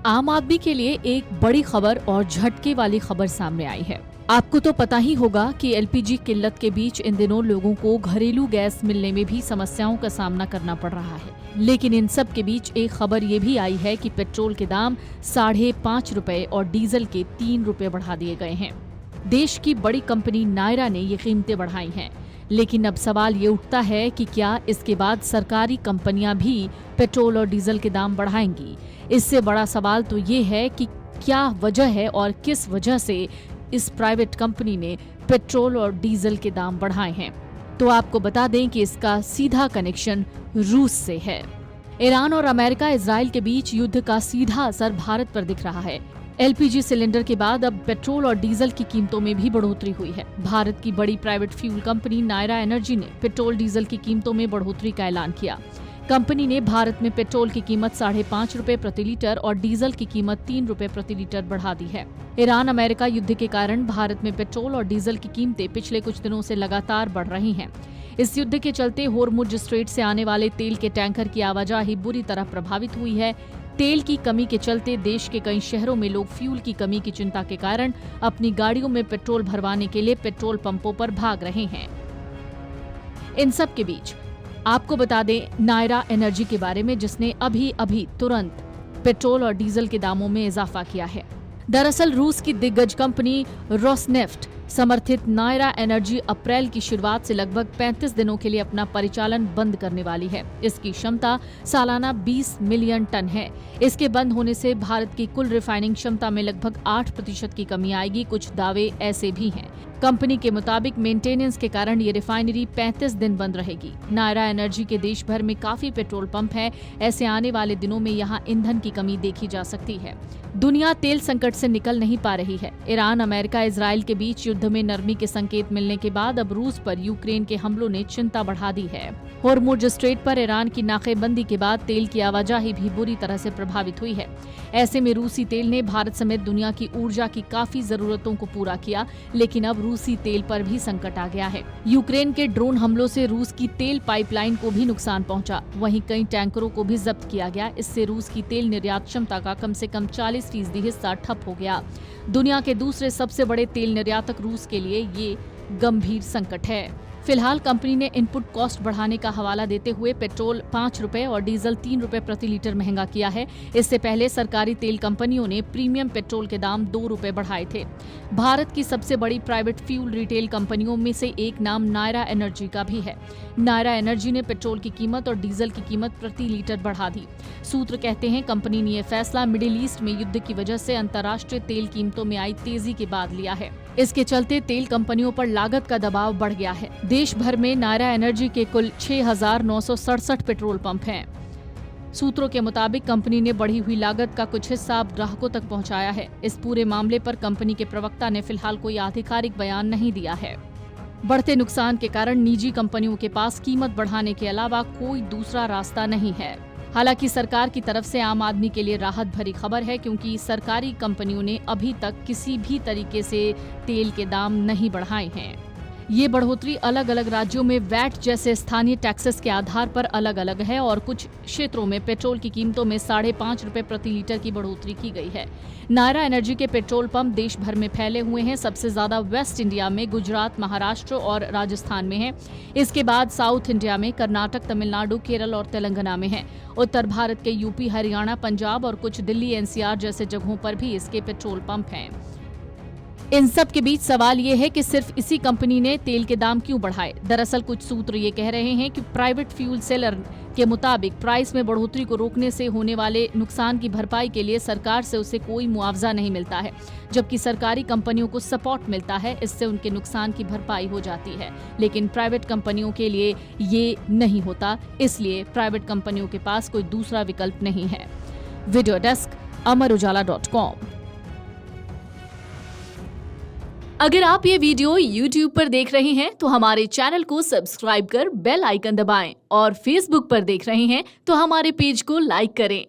आम आदमी के लिए एक बड़ी खबर और झटके वाली खबर सामने आई है। आपको तो पता ही होगा कि एलपीजी किल्लत के बीच इन दिनों लोगों को घरेलू गैस मिलने में भी समस्याओं का सामना करना पड़ रहा है। लेकिन इन सब के बीच एक खबर ये भी आई है कि पेट्रोल के दाम 5.5 रुपए और डीजल के 3 रुपए बढ़ा दिए गए हैं। देश की बड़ी कंपनी नायरा ने ये कीमतें बढ़ाई हैं। लेकिन अब सवाल ये उठता है कि क्या इसके बाद सरकारी कंपनियां भी पेट्रोल और डीजल के दाम बढ़ाएंगी? इससे बड़ा सवाल तो ये है कि क्या वजह है और किस वजह से इस प्राइवेट कंपनी ने पेट्रोल और डीजल के दाम बढ़ाए हैं। तो आपको बता दें कि इसका सीधा कनेक्शन रूस से है। ईरान और अमेरिका इजराइल के बीच युद्ध का सीधा असर भारत पर दिख रहा है। एलपीजी सिलेंडर के बाद अब पेट्रोल और डीजल की कीमतों में भी बढ़ोतरी हुई है। भारत की बड़ी private fuel company Nayara Energy ने पेट्रोल डीजल की कीमतों में बढ़ोतरी का ऐलान किया। कंपनी ने भारत में पेट्रोल की कीमत 5.5 रुपए प्रति लीटर और डीजल की कीमत 3 रुपए प्रति लीटर बढ़ा दी है। ईरान अमेरिका युद्ध के कारण भारत में पेट्रोल और डीजल की कीमतें पिछले कुछ दिनों से लगातार बढ़ रही हैं। इस युद्ध के चलते होर्मुज स्ट्रेट से आने वाले तेल के टैंकर की आवाजाही बुरी तरह प्रभावित हुई है। तेल की कमी के चलते देश के कई शहरों में लोग फ्यूल की कमी की चिंता के कारण अपनी गाड़ियों में पेट्रोल भरवाने के लिए पेट्रोल पंपों पर भाग रहे हैं। इन सब के बीच आपको बता दें नायरा एनर्जी के बारे में, जिसने अभी तुरंत पेट्रोल और डीजल के दामों में इजाफा किया है। दरअसल रूस की दिग्गज कंपनी रोसनेफ्ट समर्थित नायरा एनर्जी अप्रैल की शुरुआत से लगभग 35 दिनों के लिए अपना परिचालन बंद करने वाली है। इसकी क्षमता सालाना 20 मिलियन टन है। इसके बंद होने से भारत की कुल रिफाइनिंग क्षमता में लगभग 8% की कमी आएगी। कुछ दावे ऐसे भी हैं। कंपनी के मुताबिक मेंटेनेंस के कारण ये रिफाइनरी 35 दिन बंद रहेगी। नायरा एनर्जी के देश भर में काफी पेट्रोल पंप हैं। ऐसे आने वाले दिनों में यहाँ ईंधन की कमी देखी जा सकती है। दुनिया तेल संकट से निकल नहीं पा रही है। ईरान अमेरिका इजराइल के बीच युद्ध में नरमी के संकेत मिलने के बाद अब रूस पर यूक्रेन के हमलों ने चिंता बढ़ा दी है। होर्मुज स्ट्रेट पर ईरान की नाकेबंदी के बाद तेल की आवाजाही भी बुरी तरह से प्रभावित हुई है। ऐसे में रूसी तेल ने भारत समेत दुनिया की ऊर्जा की काफी जरूरतों को पूरा किया, लेकिन अब रूसी तेल पर भी संकट आ गया है। यूक्रेन के ड्रोन हमलों से रूस की तेल पाइपलाइन को भी नुकसान पहुंचा। वहीं कई टैंकरों को भी जब्त किया गया। इससे रूस की तेल निर्यात क्षमता का कम से कम 40% हिस्सा ठप हो गया। दुनिया के दूसरे सबसे बड़े तेल निर्यातक रूस के लिए ये गंभीर संकट है। फिलहाल कंपनी ने इनपुट कॉस्ट बढ़ाने का हवाला देते हुए पेट्रोल 5 रुपए और डीजल 3 रुपए प्रति लीटर महंगा किया है। इससे पहले सरकारी तेल कंपनियों ने प्रीमियम पेट्रोल के दाम 2 रुपए बढ़ाए थे। भारत की सबसे बड़ी प्राइवेट फ्यूल रिटेल कंपनियों में से एक नाम नायरा एनर्जी का भी है। नायरा एनर्जी ने पेट्रोल की कीमत और डीजल की कीमत प्रति लीटर बढ़ा दी। सूत्र कहते हैं कंपनी ने यह फैसला मिडिल ईस्ट में युद्ध की वजह से अंतर्राष्ट्रीय तेल कीमतों में आई तेजी के बाद लिया है। इसके चलते तेल कंपनियों पर लागत का दबाव बढ़ गया है। देश भर में नायरा एनर्जी के कुल 6,967 पेट्रोल पंप हैं। सूत्रों के मुताबिक कंपनी ने बढ़ी हुई लागत का कुछ हिस्सा अब ग्राहकों तक पहुंचाया है। इस पूरे मामले पर कंपनी के प्रवक्ता ने फिलहाल कोई आधिकारिक बयान नहीं दिया है। बढ़ते नुकसान के कारण निजी कंपनियों के पास कीमत बढ़ाने के अलावा कोई दूसरा रास्ता नहीं है। हालांकि सरकार की तरफ से आम आदमी के लिए राहत भरी खबर है, क्योंकि सरकारी कंपनियों ने अभी तक किसी भी तरीके से तेल के दाम नहीं बढ़ाए हैं। ये बढ़ोतरी अलग अलग राज्यों में वैट जैसे स्थानीय टैक्सेस के आधार पर अलग अलग है और कुछ क्षेत्रों में पेट्रोल की कीमतों में 5.5 रुपए प्रति लीटर की बढ़ोतरी की गई है। नायरा एनर्जी के पेट्रोल पंप देश भर में फैले हुए हैं। सबसे ज्यादा वेस्ट इंडिया में गुजरात, महाराष्ट्र और राजस्थान में है। इसके बाद साउथ इंडिया में कर्नाटक, तमिलनाडु, केरल और तेलंगाना में है। उत्तर भारत के यूपी, हरियाणा, पंजाब और कुछ दिल्ली, एनसीआर जैसे जगहों पर भी इसके पेट्रोल पंप हैं। इन सब के बीच सवाल ये है कि सिर्फ इसी कंपनी ने तेल के दाम क्यों बढ़ाए। दरअसल कुछ सूत्र ये कह रहे हैं कि प्राइवेट फ्यूल सेलर के मुताबिक प्राइस में बढ़ोतरी को रोकने से होने वाले नुकसान की भरपाई के लिए सरकार से उसे कोई मुआवजा नहीं मिलता है, जबकि सरकारी कंपनियों को सपोर्ट मिलता है। इससे उनके नुकसान की भरपाई हो जाती है। लेकिन प्राइवेट कंपनियों के लिए ये नहीं होता, इसलिए प्राइवेट कंपनियों के पास कोई दूसरा विकल्प नहीं है। Video desk amarujala.com। अगर आप ये वीडियो YouTube पर देख रहे हैं तो हमारे चैनल को सब्सक्राइब कर बेल आइकन दबाएं और Facebook पर देख रहे हैं तो हमारे पेज को लाइक करें।